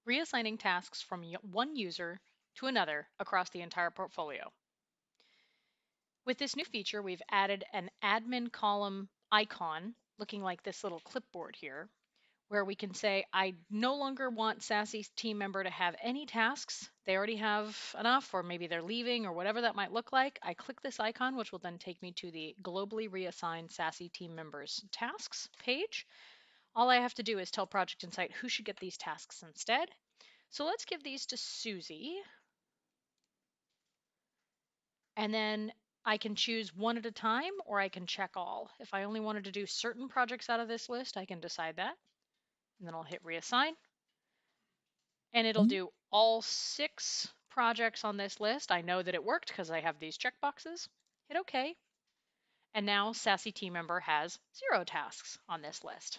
reassigning tasks from one user to another across the entire portfolio. With this new feature, we've added an admin column icon looking like this little clipboard here, where we can say, I no longer want Sassy's team member to have any tasks. They already have enough, or maybe they're leaving, or whatever that might look like. I click this icon, which will then take me to the Globally Reassign Sassy team members tasks page. All I have to do is tell Project Insight who should get these tasks instead. So let's give these to Susie. And then I can choose one at a time, or I can check all. If I only wanted to do certain projects out of this list, I can decide that. And then I'll hit reassign. And it'll do all 6 projects on this list. I know that it worked because I have these checkboxes. Hit OK. And now Sassy team member has 0 tasks on this list.